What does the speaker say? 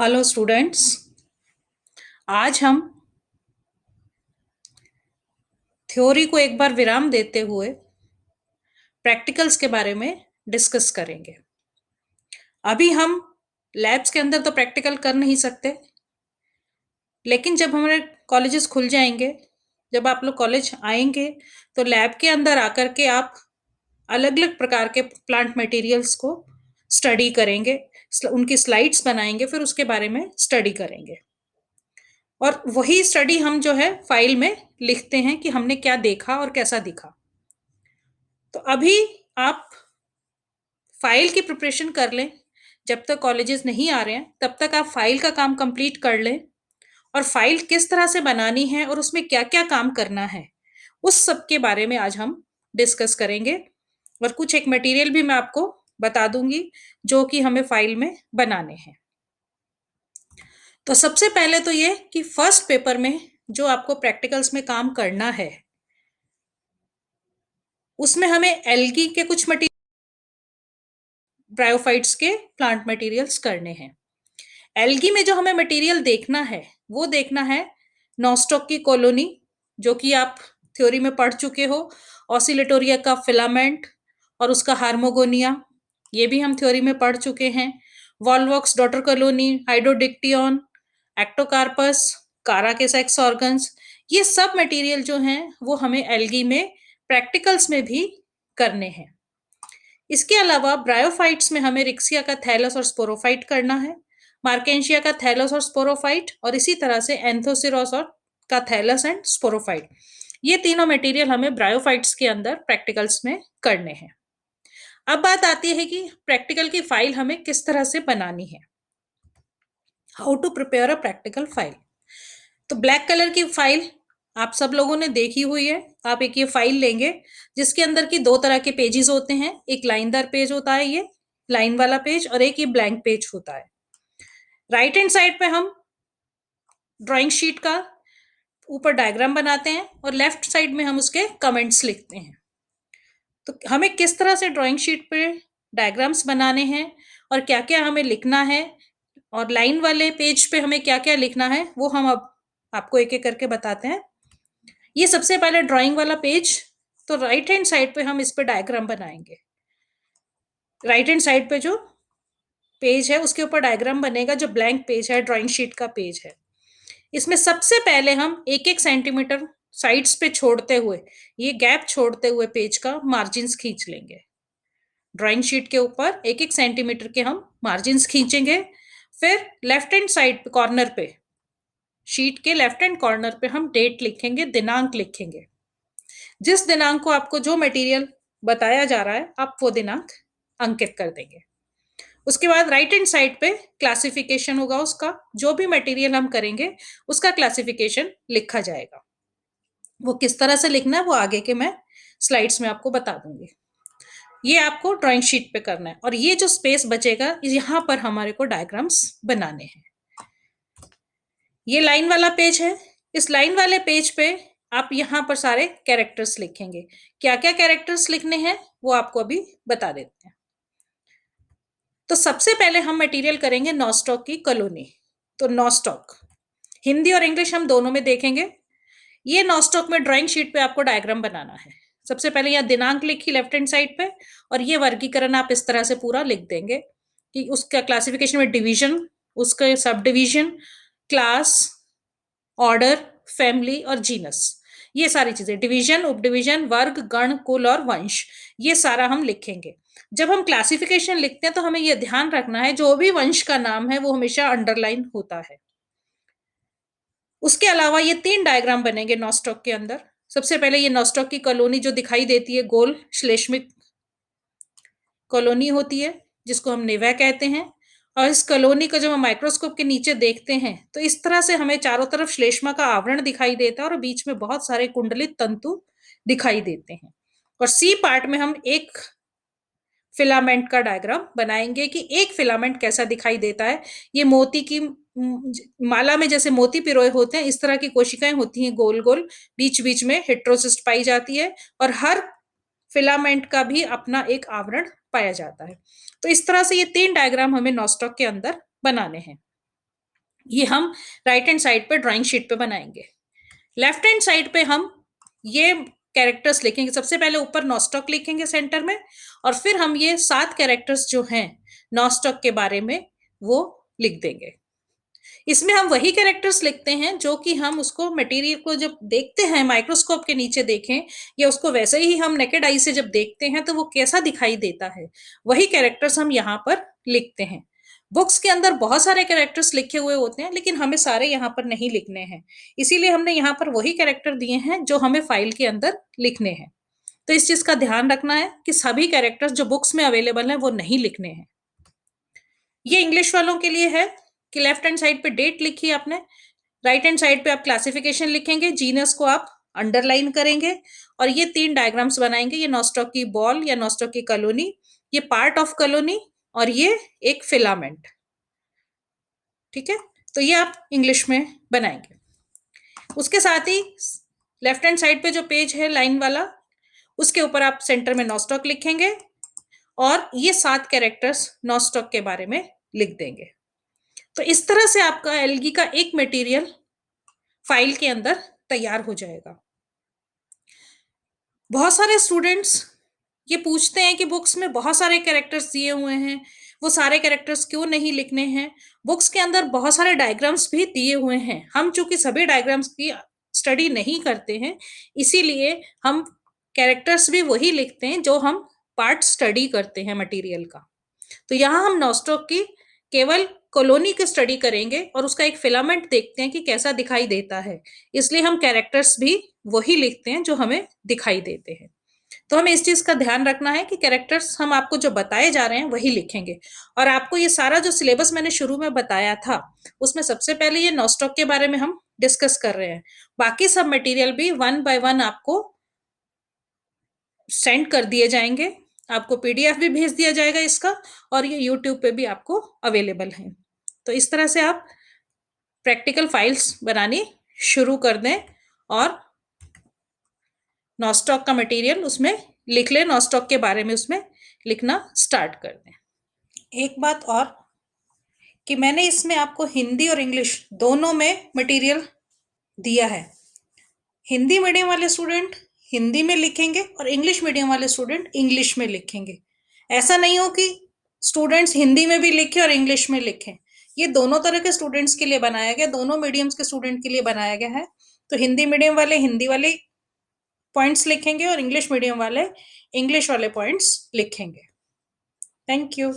Hello students. आज हम theory को एक बार विराम देते हुए प्रैक्टिकल्स के बारे में डिस्कस करेंगे। अभी हम लैब्स के अंदर तो प्रैक्टिकल कर नहीं सकते, लेकिन जब हमारे कॉलेजेस खुल जाएंगे, जब आप लोग कॉलेज आएंगे, तो लैब के अंदर आकर के आप अलग अलग प्रकार के प्लांट मटेरियल्स को स्टडी करेंगे, उनकी स्लाइड्स बनाएंगे, फिर उसके बारे में स्टडी करेंगे। और वही स्टडी हम जो है फाइल में लिखते हैं कि हमने क्या देखा और कैसा दिखा। तो अभी आप फाइल की प्रिपरेशन कर लें। जब तक कॉलेजेस नहीं आ रहे हैं तब तक आप फाइल का काम कंप्लीट कर लें, और फाइल किस तरह से बनानी है और उसमें क्या क्या काम करना है उस सब के बारे में आज हम डिस्कस करेंगे। और कुछ एक मटेरियल भी मैं आपको बता दूंगी जो कि हमें फाइल में बनाने हैं। तो सबसे पहले तो ये कि फर्स्ट पेपर में जो आपको प्रैक्टिकल्स में काम करना है, उसमें हमें एल्गी के कुछ मटेरियल, ब्रायोफाइट्स के प्लांट मटेरियल्स करने हैं। एल्गी में जो हमें मटेरियल देखना है वो देखना है नॉस्टॉक की कॉलोनी, जो कि आप थ्योरी में पढ़ चुके हो। ऑसिलेटोरिया का फिलामेंट और उसका हार्मोगोनिया, ये भी हम थ्योरी में पढ़ चुके हैं। वॉलवॉक्स डॉटर कॉलोनी, हाइड्रोडिक्टियन, एक्टोकार्पस, कारा के सेक्स ऑर्गन्स, ये सब मटेरियल जो हैं वो हमें एल्गी में प्रैक्टिकल्स में भी करने हैं। इसके अलावा ब्रायोफाइट्स में हमें रिक्सिया का थैलस और स्पोरोफाइट करना है, मार्केंशिया का थैलस और स्पोरोफाइट, और इसी तरह से एंथोसिरोस और का थैलस एंड स्पोरोफाइट। ये तीनों मटेरियल हमें ब्रायोफाइट्स के अंदर प्रैक्टिकल्स में करने हैं। अब बात आती है कि प्रैक्टिकल की फाइल हमें किस तरह से बनानी है। How to prepare a practical file. तो ब्लैक कलर की फाइल आप सब लोगों ने देखी हुई है। आप एक ये फाइल लेंगे जिसके अंदर की दो तरह के पेजेस होते हैं। एक लाइनदार पेज होता है, ये लाइन वाला पेज, और एक ये ब्लैंक पेज होता है। राइट हैंड साइड पे हम ड्राइंग शीट का ऊपर डायग्राम बनाते हैं और लेफ्ट साइड में हम उसके कमेंट्स लिखते हैं। तो हमें किस तरह से ड्राइंग शीट पे डायग्राम्स बनाने हैं और क्या क्या हमें लिखना है, और लाइन वाले पेज पे हमें क्या क्या लिखना है, वो हम अब आपको एक एक करके बताते हैं। ये सबसे पहले ड्राइंग वाला पेज, तो राइट हैंड साइड पे हम इस पे डायग्राम बनाएंगे। राइट हैंड साइड पे जो पेज है उसके ऊपर डायग्राम बनेगा, जो ब्लैंक पेज है, ड्राइंग शीट का पेज है। इसमें सबसे पहले हम एक एक सेंटीमीटर साइड्स पे छोड़ते हुए, ये गैप छोड़ते हुए पेज का मार्जिन्स खींच लेंगे। ड्राइंग शीट के ऊपर एक एक सेंटीमीटर के हम मार्जिन्स खींचेंगे। फिर लेफ्ट हैंड साइड कॉर्नर पे, शीट के लेफ्ट हैंड कॉर्नर पे हम डेट लिखेंगे, दिनांक लिखेंगे। जिस दिनांक को आपको जो मटेरियल बताया जा रहा है आप वो दिनांक अंकित कर देंगे। उसके बाद राइट हैंड साइड पे क्लासिफिकेशन होगा, उसका जो भी मटेरियल हम करेंगे उसका क्लासिफिकेशन लिखा जाएगा। वो किस तरह से लिखना है वो आगे के मैं स्लाइड्स में आपको बता दूंगी। ये आपको ड्राइंग शीट पे करना है, और ये जो स्पेस बचेगा यहाँ पर हमारे को डायग्राम्स बनाने हैं। ये लाइन वाला पेज है। इस लाइन वाले पेज पे आप यहाँ पर सारे कैरेक्टर्स लिखेंगे। क्या क्या कैरेक्टर्स लिखने हैं वो आपको अभी बता देते हैं। तो सबसे पहले हम मटेरियल करेंगे नॉस्टॉक की कॉलोनी। तो नॉस्टॉक हिंदी और इंग्लिश हम दोनों में देखेंगे। ये नॉस्टॉक में ड्राइंग शीट पे आपको डायग्राम बनाना है। सबसे पहले यहाँ दिनांक लिखी लेफ्ट हैंड साइड पे, और ये वर्गीकरण आप इस तरह से पूरा लिख देंगे कि उसका क्लासिफिकेशन में डिवीजन, उसका sub division, class, order, family और जीनस, ये सारी चीजें, डिवीजन, उप डिवीजन, वर्ग, गण, कुल और वंश, ये सारा हम लिखेंगे। जब हम क्लासिफिकेशन लिखते हैं तो हमें यह ध्यान रखना है जो भी वंश का नाम है वो हमेशा अंडरलाइन होता है। उसके अलावा ये तीन डायग्राम बनेंगे नॉस्टॉक के अंदर। सबसे पहले ये नॉस्टॉक की कॉलोनी जो दिखाई देती है, गोल श्लेष्मिक कॉलोनी होती है जिसको हम निवय कहते हैं। और इस कॉलोनी को जब हम माइक्रोस्कोप के नीचे देखते हैं तो इस तरह से हमें चारों तरफ श्लेष्मा का आवरण दिखाई देता है और बीच में बहुत सारे कुंडलित तंतु दिखाई देते हैं। और सी पार्ट में हम एक फिलामेंट का डायग्राम बनाएंगे कि एक फिलामेंट कैसा दिखाई देता है। ये मोती की माला में जैसे मोती पिरोए होते हैं इस तरह की कोशिकाएं होती हैं गोल गोल, बीच बीच में हेट्रोसिस्ट पाई जाती है, और हर फिलामेंट का भी अपना एक आवरण पाया जाता है। तो इस तरह से ये तीन डायग्राम हमें नॉस्टॉक के अंदर बनाने हैं। ये हम राइट हैंड साइड पे ड्राइंग शीट पे बनाएंगे। लेफ्ट हैंड साइड पे हम ये कैरेक्टर्स लिखेंगे। सबसे पहले ऊपर नॉस्टॉक लिखेंगे सेंटर में, और फिर हम ये 7 कैरेक्टर्स जो हैं नॉस्टॉक के बारे में वो लिख देंगे। इसमें हम वही कैरेक्टर्स लिखते हैं जो कि हम उसको मटेरियल को जब देखते हैं, माइक्रोस्कोप के नीचे देखें, या उसको वैसे ही हम नेकेड आई से जब देखते हैं तो वो कैसा दिखाई देता है, वही कैरेक्टर्स हम यहाँ पर लिखते हैं। बुक्स के अंदर बहुत सारे कैरेक्टर्स लिखे हुए होते हैं, लेकिन हमें सारे यहाँ पर नहीं लिखने हैं, इसीलिए हमने यहाँ पर वही कैरेक्टर दिए हैं जो हमें फाइल के अंदर लिखने हैं। तो इस चीज का ध्यान रखना है कि सभी कैरेक्टर्स जो बुक्स में अवेलेबल हैं वो नहीं लिखने हैं। ये इंग्लिश वालों के लिए है कि लेफ्ट हैंड साइड पे डेट लिखी आपने, राइट हैंड साइड पे आप क्लासिफिकेशन लिखेंगे, जीनस को आप अंडरलाइन करेंगे, और ये 3 डायग्राम्स बनाएंगे। ये नॉस्टॉक की बॉल या नॉस्टॉक की कॉलोनी, ये पार्ट ऑफ कॉलोनी, और ये एक फिलामेंट। ठीक है, तो ये आप इंग्लिश में बनाएंगे। उसके साथ ही लेफ्ट हैंड साइड पे जो पेज है लाइन वाला, उसके ऊपर आप सेंटर में नॉस्टॉक लिखेंगे, और ये 7 कैरेक्टर्स नॉस्टॉक के बारे में लिख देंगे। तो इस तरह से आपका एल्गी का एक मटेरियल फाइल के अंदर तैयार हो जाएगा। बहुत सारे स्टूडेंट्स ये पूछते हैं कि बुक्स में बहुत सारे कैरेक्टर्स दिए हुए हैं, वो सारे कैरेक्टर्स क्यों नहीं लिखने हैं। बुक्स के अंदर बहुत सारे डायग्राम्स भी दिए हुए हैं, हम चूंकि सभी डायग्राम्स की स्टडी नहीं करते हैं, इसीलिए हम कैरेक्टर्स भी वही लिखते हैं जो हम पार्ट स्टडी करते हैं मटेरियल का। तो यहाँ हम नॉस्टॉक की केवल कॉलोनी की स्टडी करेंगे और उसका एक फिलामेंट देखते हैं कि कैसा दिखाई देता है, इसलिए हम कैरेक्टर्स भी वही लिखते हैं जो हमें दिखाई देते हैं। तो हमें इस चीज का ध्यान रखना है कि कैरेक्टर्स हम आपको जो बताए जा रहे हैं वही लिखेंगे। और आपको ये सारा जो सिलेबस मैंने शुरू में बताया था, उसमें सबसे पहले ये नॉस्टॉक के बारे में हम डिस्कस कर रहे हैं, बाकी सब मटेरियल भी 1 बाय 1 आपको सेंड कर दिए जाएंगे। आपको पीडीएफ भी भेज दिया जाएगा इसका, और ये यूट्यूब पे भी आपको अवेलेबल है। तो इस तरह से आप प्रैक्टिकल फाइल्स बनानी शुरू कर दें और नॉस्टॉक का मटेरियल उसमें लिख लें, नॉस्टॉक के बारे में उसमें लिखना स्टार्ट कर दें। एक बात और कि मैंने इसमें आपको हिंदी और इंग्लिश दोनों में मटेरियल दिया है। हिंदी मीडियम वाले स्टूडेंट हिंदी में लिखेंगे और इंग्लिश मीडियम वाले स्टूडेंट इंग्लिश में लिखेंगे। ऐसा नहीं हो कि स्टूडेंट्स हिंदी में भी लिखें और इंग्लिश में लिखें। ये दोनों तरह के स्टूडेंट्स के लिए बनाया गया, दोनों मीडियम्स के स्टूडेंट के लिए बनाया गया है। तो हिंदी मीडियम वाले हिंदी वाले पॉइंट्स लिखेंगे और इंग्लिश मीडियम वाले इंग्लिश वाले पॉइंट्स लिखेंगे। Thank you.